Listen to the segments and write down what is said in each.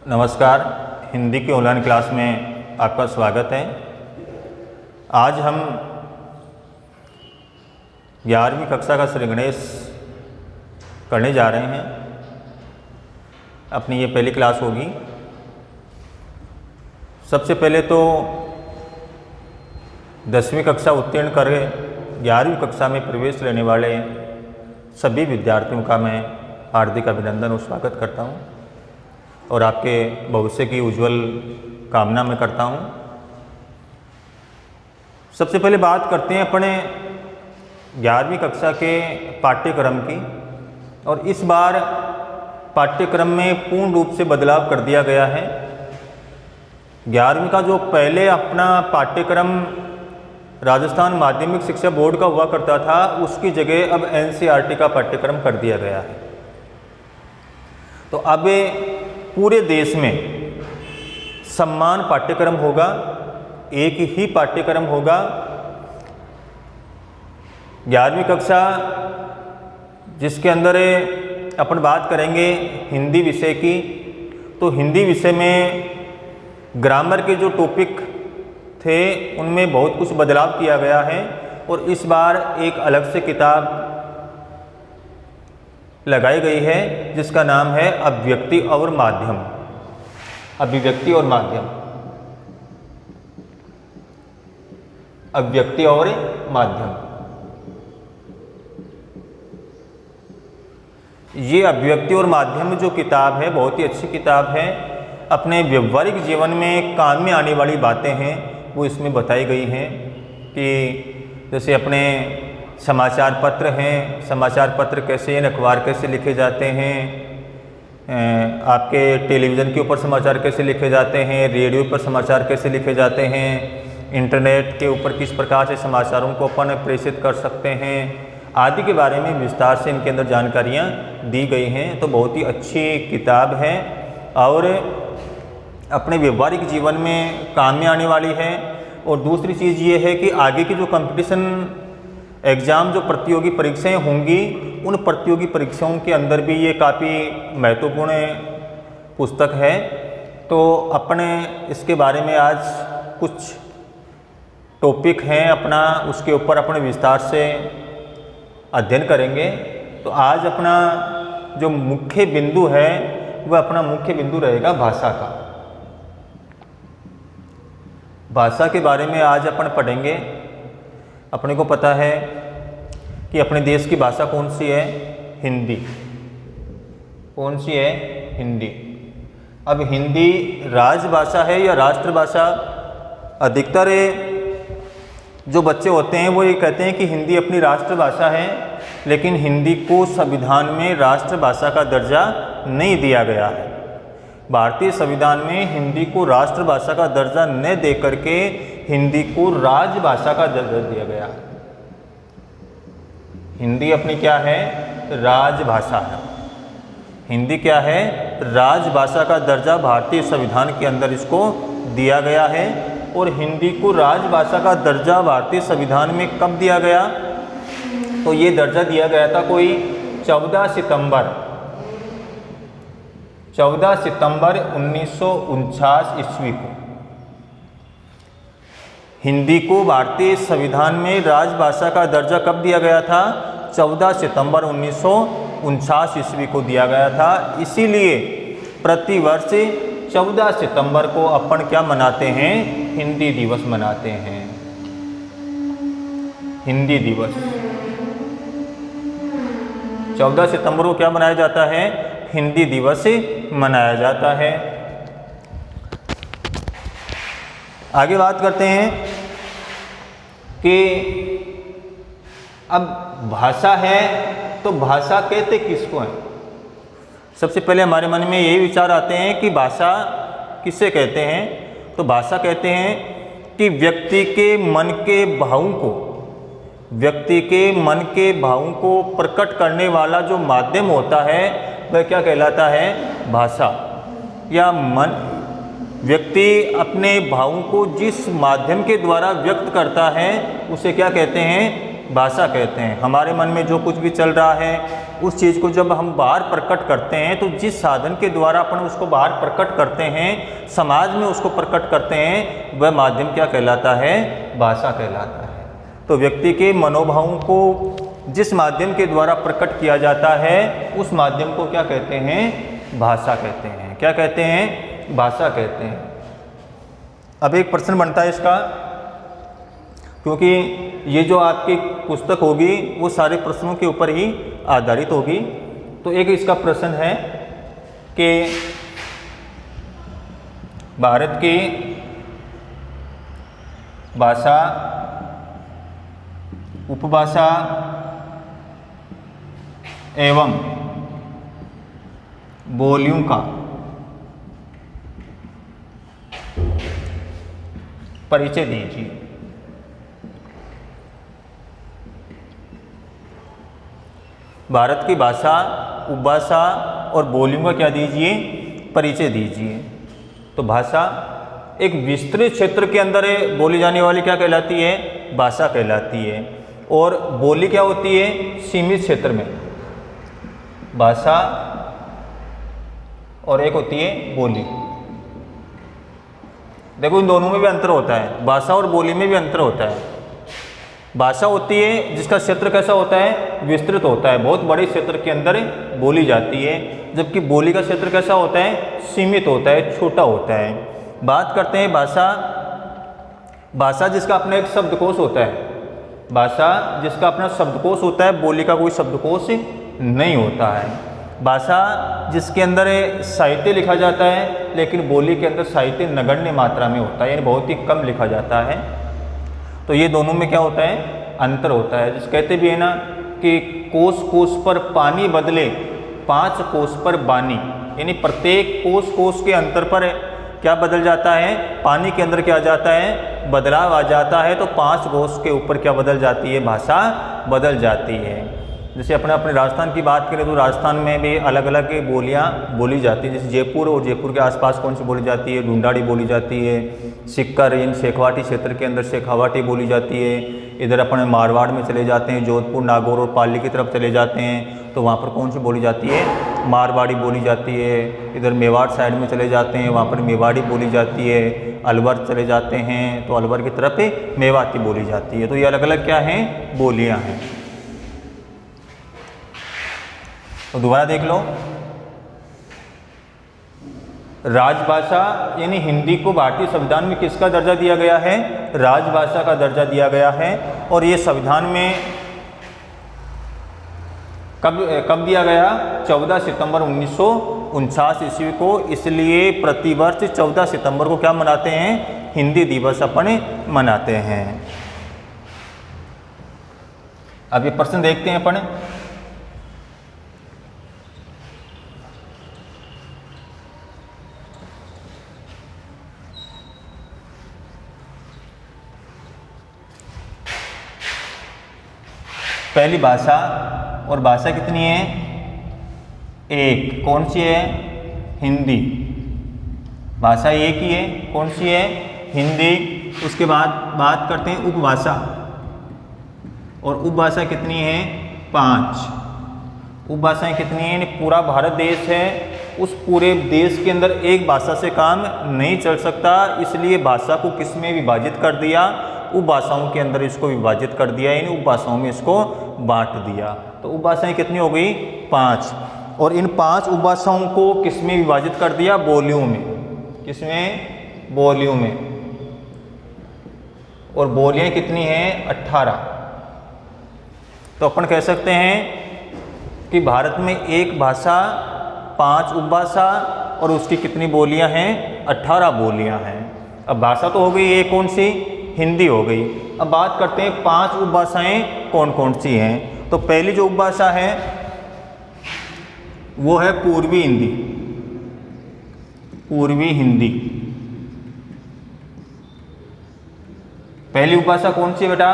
नमस्कार। हिंदी की online class में आपका स्वागत है। आज हम 11वीं कक्षा का श्री गणेश करने जा रहे हैं। अपनी ये पहली क्लास होगी। सबसे पहले तो 10वीं कक्षा उत्तीर्ण कर 11वीं कक्षा में प्रवेश लेने वाले सभी विद्यार्थियों का मैं हार्दिक अभिनंदन और स्वागत करता हूँ और आपके भविष्य की उज्जवल कामना मैं करता हूँ। सबसे पहले बात करते हैं अपने 11वीं कक्षा के पाठ्यक्रम की। और इस बार पाठ्यक्रम में पूर्ण रूप से बदलाव कर दिया गया है। 11वीं का जो पहले अपना पाठ्यक्रम राजस्थान माध्यमिक शिक्षा बोर्ड का हुआ करता था, उसकी जगह अब एनसीईआरटी का पाठ्यक्रम कर दिया गया है। तो अब पूरे देश में समान पाठ्यक्रम होगा, एक ही पाठ्यक्रम होगा। 11वीं कक्षा जिसके अंदर अपन बात करेंगे हिंदी विषय की, तो हिंदी विषय में ग्रामर के जो टॉपिक थे उनमें बहुत कुछ बदलाव किया गया है और इस बार एक अलग से किताब लगाई गई है जिसका नाम है अभिव्यक्ति और माध्यम। अभिव्यक्ति और माध्यम, अभिव्यक्ति और माध्यम। ये अभिव्यक्ति और माध्यम जो किताब है बहुत ही अच्छी किताब है। अपने व्यवहारिक जीवन में काम में आने वाली बातें हैं वो इसमें बताई गई हैं कि जैसे अपने समाचार पत्र हैं, समाचार पत्र कैसे, अखबार कैसे लिखे जाते हैं, आपके टेलीविज़न के ऊपर समाचार कैसे लिखे जाते हैं, रेडियो पर समाचार कैसे लिखे जाते हैं, इंटरनेट के ऊपर किस प्रकार से समाचारों को अपन प्रेषित कर सकते हैं, आदि के बारे में विस्तार से इनके अंदर जानकारियाँ दी गई हैं। तो बहुत ही अच्छी किताब है और अपने व्यवहारिक जीवन में काम में आने वाली है। और दूसरी चीज़ ये है कि आगे की जो कंपटीशन एग्ज़ाम, जो प्रतियोगी परीक्षाएं होंगी, उन प्रतियोगी परीक्षाओं के अंदर भी ये काफ़ी महत्वपूर्ण पुस्तक है। तो अपने इसके बारे में आज कुछ टॉपिक हैं अपना, उसके ऊपर अपने विस्तार से अध्ययन करेंगे। तो आज अपना जो मुख्य बिंदु है वह अपना मुख्य बिंदु रहेगा भाषा का। भाषा के बारे में आज अपन पढ़ेंगे। अपने को पता है कि अपने देश की भाषा कौन सी है? हिंदी। कौन सी है? हिंदी। अब हिंदी राजभाषा है या राष्ट्रभाषा? अधिकतर जो बच्चे होते हैं वो ये कहते हैं कि हिंदी अपनी राष्ट्रभाषा है, लेकिन हिंदी को संविधान में राष्ट्रभाषा का दर्जा नहीं दिया गया है। भारतीय संविधान में हिंदी को राष्ट्रभाषा का दर्जा न दे करके हिंदी को राजभाषा का दर्जा दिया गया है। हिंदी अपनी क्या है? राजभाषा है। हिंदी क्या है? राजभाषा का दर्जा भारतीय संविधान के अंदर इसको दिया गया है। और हिंदी को राजभाषा का दर्जा भारतीय संविधान में कब दिया गया? तो ये दर्जा दिया गया था कोई 14 सितंबर 1949 ईस्वी को। हिंदी को भारतीय संविधान में राजभाषा का दर्जा कब दिया गया था? 14 सितंबर 1949 ईस्वी को दिया गया था। इसीलिए प्रतिवर्ष 14 सितंबर को अपन क्या मनाते हैं? हिंदी दिवस मनाते हैं। हिंदी दिवस 14 सितंबर को क्या मनाया जाता है? हिंदी दिवस मनाया जाता है। आगे बात करते हैं कि अब भाषा है तो भाषा कहते किसको हैं? सबसे पहले हमारे मन में यही विचार आते हैं कि भाषा किसे कहते हैं? तो भाषा कहते हैं कि व्यक्ति के मन के भावों को, व्यक्ति के मन के भावों को प्रकट करने वाला जो माध्यम होता है वह क्या कहलाता है? भाषा। या मन, व्यक्ति अपने भावों को जिस माध्यम के द्वारा व्यक्त करता है उसे क्या कहते हैं? भाषा कहते हैं। हमारे मन में जो कुछ भी चल रहा है उस चीज़ को जब हम बाहर प्रकट करते हैं तो जिस साधन के द्वारा अपन उसको बाहर प्रकट करते हैं, समाज में उसको प्रकट करते हैं, वह माध्यम क्या कहलाता है? भाषा कहलाता है। तो व्यक्ति के मनोभावों को जिस माध्यम के द्वारा प्रकट किया जाता है उस माध्यम को क्या कहते हैं? भाषा कहते हैं। क्या कहते हैं? भाषा कहते हैं। अब एक प्रश्न बनता है इसका, क्योंकि ये जो आपकी पुस्तक होगी वो सारे प्रश्नों के ऊपर ही आधारित होगी। तो एक इसका प्रश्न है कि भारत की भाषा, उपभाषा एवं बोलियों का परिचय दीजिए। भारत की भाषा, उपभाषा और बोलियों का क्या दीजिए? परिचय दीजिए। तो भाषा एक विस्तृत क्षेत्र के अंदर बोली जाने वाली क्या कहलाती है? भाषा कहलाती है। और बोली क्या होती है? सीमित क्षेत्र में भाषा और एक होती है बोली। देखो इन दोनों में भी अंतर होता है, भाषा और बोली में भी अंतर होता है। भाषा होती है जिसका क्षेत्र कैसा होता है? विस्तृत होता है, बहुत बड़े क्षेत्र के अंदर बोली जाती है। जबकि बोली का क्षेत्र कैसा होता है? सीमित होता है, छोटा होता है। बात करते हैं भाषा। भाषा जिसका अपना एक शब्दकोश होता है, भाषा जिसका अपना शब्दकोश होता है, बोली का कोई शब्दकोश नहीं होता है। भाषा जिसके अंदर साहित्य लिखा जाता है, लेकिन बोली के अंदर साहित्य नगण्य मात्रा में होता है, यानी बहुत ही कम लिखा जाता है। तो ये दोनों में क्या होता है? अंतर होता है। जिस कहते भी है ना कि कोस कोस पर पानी बदले 5 कोस पर बानी, यानी प्रत्येक कोस कोस के अंतर पर क्या बदल जाता है? पानी के अंदर क्या आ जाता है? बदलाव आ जाता है। तो 5 कोस के ऊपर क्या बदल जाती है? भाषा बदल जाती है। जैसे अपने राजस्थान की बात करें तो राजस्थान में भी अलग अलग बोलियां बोली जाती हैं। जैसे जयपुर और जयपुर के आसपास कौन सी बोली जाती है? ढूंढाड़ी बोली जाती है। सिक्कर इन शेखावाटी क्षेत्र के अंदर शेखावाटी बोली जाती है। इधर अपने मारवाड़ में चले जाते हैं, जोधपुर, नागौर और पाली की तरफ चले जाते हैं तो वहाँ पर कौन सी बोली जाती है? मारवाड़ी बोली जाती है। इधर मेवाड़ साइड में चले जाते हैं, वहाँ पर मेवाड़ी बोली जाती है। अलवर चले जाते हैं तो अलवर की तरफ मेवाती बोली जाती है। तो ये अलग अलग क्या हैं? बोलियाँ हैं। तो दोबारा देख लो, राजभाषा यानी हिंदी को भारतीय संविधान में किसका दर्जा दिया गया है? राजभाषा का दर्जा दिया गया है। और ये संविधान में कब दिया गया? 14 सितंबर 1949 ईस्वी को। इसलिए प्रतिवर्ष 14 सितंबर को क्या मनाते हैं? हिंदी दिवस अपन मनाते हैं। अब ये प्रश्न देखते हैं अपन। पहली भाषा, और भाषा कितनी है? एक। कौन सी है? हिंदी। भाषा एक ही है, कौन सी है? हिंदी। उसके बाद बात करते हैं उपभाषा, और उपभाषा कितनी है? 5। उपभाषाएं कितनी हैं? पूरा भारत देश है, उस पूरे देश के अंदर एक भाषा से काम नहीं चल सकता, इसलिए भाषा को किस में विभाजित कर दिया? उपभाषाओं के अंदर इसको विभाजित कर दिया, इन उपभाषाओं में इसको बांट दिया। तो उपभाषाएं कितनी हो गई? 5। और इन 5 उपभाषाओं को किस में विभाजित कर दिया? बोलियों में। किसमें? बोलियों में। और बोलियां कितनी हैं? 18। तो अपन कह सकते हैं कि भारत में एक भाषा, 5 उपभाषा और उसकी कितनी बोलियां हैं? 18 बोलियां हैं। अब भाषा तो हो गई, एक कौन सी? हिंदी हो गई। अब बात करते हैं 5 उपभाषाएं कौन कौन सी हैं। तो पहली जो उपभाषा है वो है पूर्वी हिंदी। पूर्वी हिंदी पहली उपभाषा कौन सी बेटा?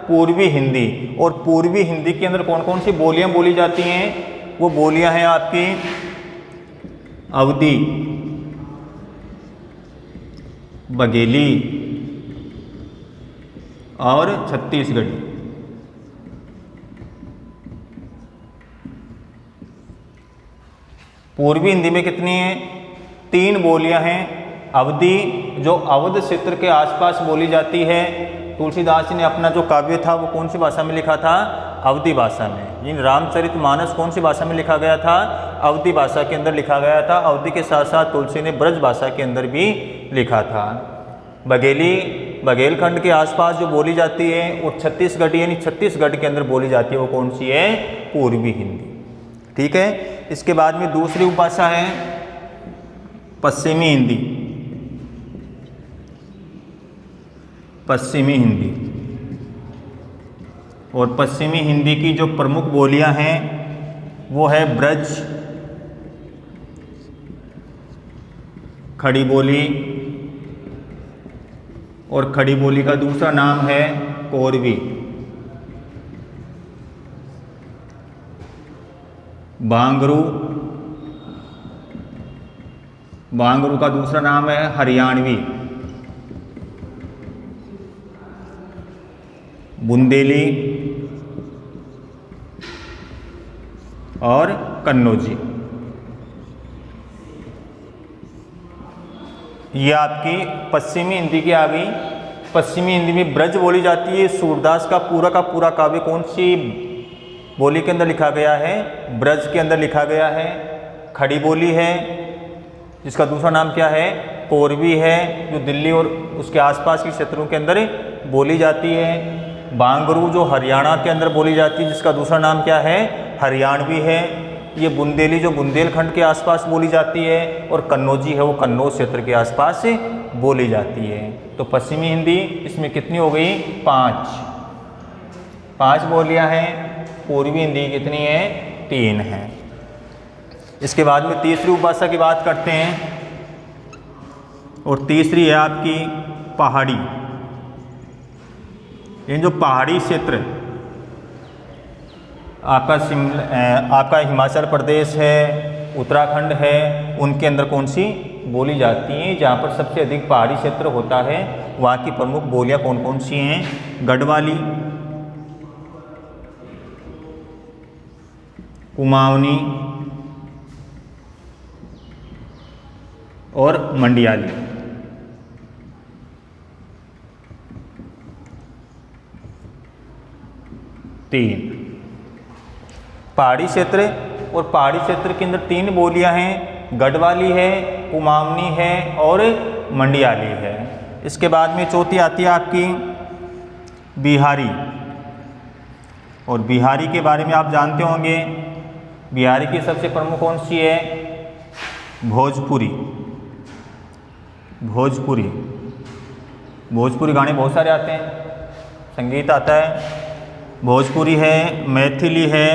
पूर्वी हिंदी। और पूर्वी हिंदी के अंदर कौन कौन सी बोलियां बोली जाती हैं? वो बोलियां हैं आपकी अवधी, बघेली और छत्तीसगढ़ी। पूर्वी हिंदी में कितनी हैं? 3 बोलियां हैं। अवधी जो अवध क्षेत्र के आसपास बोली जाती है। तुलसीदास जी ने अपना जो काव्य था वो कौन सी भाषा में लिखा था? अवधी भाषा में। इन रामचरितमानस कौन सी भाषा में लिखा गया था? अवधी भाषा के अंदर लिखा गया था। अवधी के साथ साथ तुलसी ने ब्रज भाषा के अंदर भी लिखा था। बघेलखंड के आसपास जो बोली जाती है वो छत्तीसगढ़ यानी छत्तीसगढ़ के अंदर बोली जाती है, वो कौन सी है? पूर्वी हिंदी। ठीक है। इसके बाद में दूसरी उपभाषा है पश्चिमी हिंदी। पश्चिमी हिंदी। और पश्चिमी हिंदी की जो प्रमुख बोलियां हैं वो है ब्रज, खड़ी बोली, और खड़ी बोली का दूसरा नाम है कोरवी। बांगरू, बांगरू का दूसरा नाम है हरियाणवी। बुंदेली और कन्नौजी। ये आपकी पश्चिमी हिंदी की आ गई। पश्चिमी हिंदी में ब्रज बोली जाती है। सूरदास का पूरा काव्य कौन सी बोली के अंदर लिखा गया है? ब्रज के अंदर लिखा गया है। खड़ी बोली है जिसका दूसरा नाम क्या है? कोरवी है, जो दिल्ली और उसके आसपास के क्षेत्रों के अंदर बोली जाती है। बांगरू जो हरियाणा के अंदर बोली जाती है, जिसका दूसरा नाम क्या है? हरियाणवी है। ये बुंदेली जो बुंदेलखंड के आसपास बोली जाती है, और कन्नौजी है वो कन्नौज क्षेत्र के आसपास बोली जाती है। तो पश्चिमी हिंदी इसमें कितनी हो गई? 5 बोलियां हैं। पूर्वी हिंदी कितनी है? 3 हैं। इसके बाद में तीसरी उपभाषा की बात करते हैं, और तीसरी है आपकी पहाड़ी। ये जो पहाड़ी क्षेत्र आपका हिमाचल प्रदेश है, उत्तराखंड है, उनके अंदर कौन सी बोली जाती हैं? जहाँ पर सबसे अधिक पहाड़ी क्षेत्र होता है वहाँ की प्रमुख बोलियाँ कौन कौन सी हैं? गढ़वाली, कुमाऊनी और मंडियाली। तीन पहाड़ी क्षेत्र, और पहाड़ी क्षेत्र के अंदर 3 बोलियां हैं। गढ़वाली है, कुमाऊनी है और मंडियाली है। इसके बाद में चौथी आती है आपकी बिहारी, और बिहारी के बारे में आप जानते होंगे। बिहारी की सबसे प्रमुख कौन सी है? भोजपुरी। भोजपुरी गाने बहुत सारे आते हैं, संगीत आता है। भोजपुरी है, मैथिली है,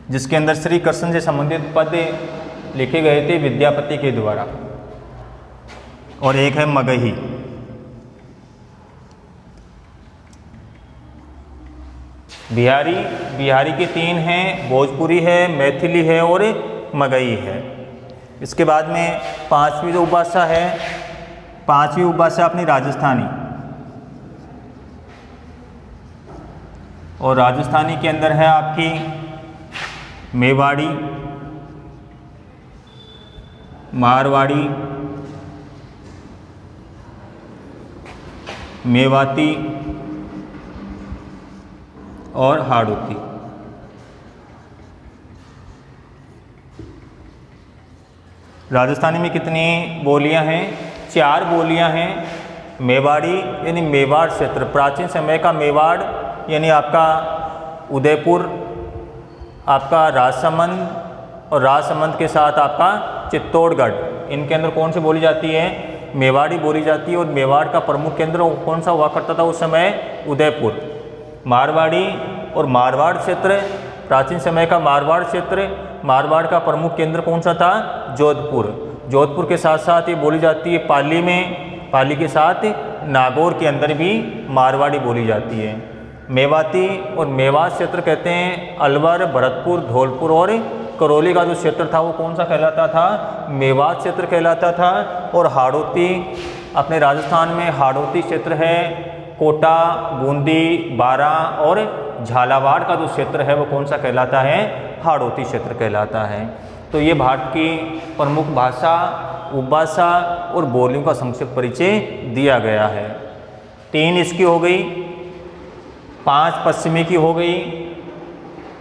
जिसके अंदर श्री कृष्ण से संबंधित पद लिखे गए थे विद्यापति के द्वारा, और एक है मगही। बिहारी के 3 हैं, भोजपुरी है, मैथिली है और मगही है। इसके बाद में पांचवी जो उपभाषा है, पांचवी उपभाषा अपनी राजस्थानी, और राजस्थानी के अंदर है आपकी मेवाड़ी, मारवाड़ी, मेवाती और हाड़ौती। राजस्थानी में कितनी बोलियां हैं? 4 बोलियां हैं। मेवाड़ी यानी मेवाड़ क्षेत्र, प्राचीन समय का मेवाड़ यानी आपका उदयपुर, आपका राजसमंद, और राजसमंद के साथ आपका चित्तौड़गढ़, इनके अंदर कौन सी बोली जाती है? मेवाड़ी बोली जाती है। और मेवाड़ का प्रमुख केंद्र कौन सा हुआ करता था उस समय? उदयपुर। मारवाड़ी और मारवाड़ क्षेत्र, प्राचीन समय का मारवाड़ क्षेत्र, मारवाड़ का प्रमुख केंद्र कौन सा था? जोधपुर। जोधपुर के साथ साथ ये बोली जाती है पाली में, पाली के साथ नागौर के अंदर भी मारवाड़ी बोली जाती है। मेवाती और मेवात क्षेत्र कहते हैं अलवर, भरतपुर, धौलपुर और करौली का जो क्षेत्र था वो कौन सा कहलाता था? मेवात क्षेत्र कहलाता था। और हाड़ौती, अपने राजस्थान में हाड़ौती क्षेत्र है, कोटा, बूंदी, बारां और झालावाड़ का जो क्षेत्र है वो कौन सा कहलाता है, हाड़ौती क्षेत्र कहलाता है। तो ये भारत की प्रमुख भाषा, उपभाषा और बोलियों का संक्षिप्त परिचय दिया गया है। 3 इसकी हो गई, 5 पश्चिमी की हो गई,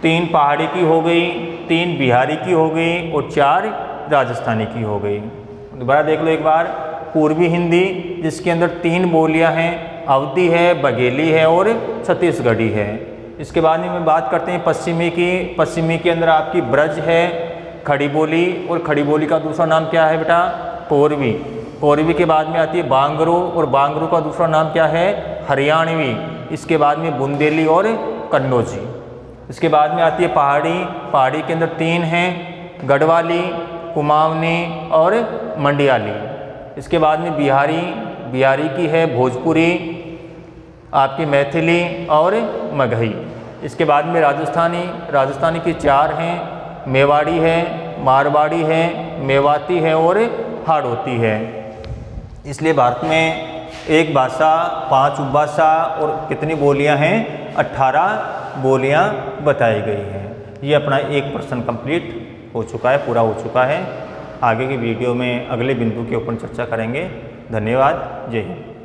3 पहाड़ी की हो गई, 3 बिहारी की हो गई और 4 राजस्थानी की हो गई। दोबारा देख लो एक बार, पूर्वी हिंदी जिसके अंदर 3 बोलियां हैं, अवधी है, बघेली है और छत्तीसगढ़ी है। इसके बाद में बात करते हैं पश्चिमी की। पश्चिमी के अंदर आपकी ब्रज है, खड़ी बोली, और खड़ी बोली का दूसरा नाम क्या है बेटा, कोरवी। कोरवी के बाद में आती है बांगरू, और बांगरू का दूसरा नाम क्या है, हरियाणवी। इसके बाद में बुंदेली और कन्नौजी। इसके बाद में आती है पहाड़ी। पहाड़ी के अंदर 3 हैं, गढ़वाली, कुमाऊनी और मंडियाली। इसके बाद में बिहारी, बिहारी की है भोजपुरी, आपकी मैथिली और मगही। इसके बाद में राजस्थानी, राजस्थानी की 4 हैं, मेवाड़ी है, मारवाड़ी है, मेवाती है और हाड़ौती है। इसलिए भारत में एक भाषा, 5 उपभाषा और कितनी बोलियां हैं, 18 बोलियां बताई गई हैं। ये अपना एक प्रश्न कंप्लीट हो चुका है, पूरा हो चुका है। आगे की वीडियो में अगले बिंदु के ऊपर चर्चा करेंगे। धन्यवाद। जय हिंद।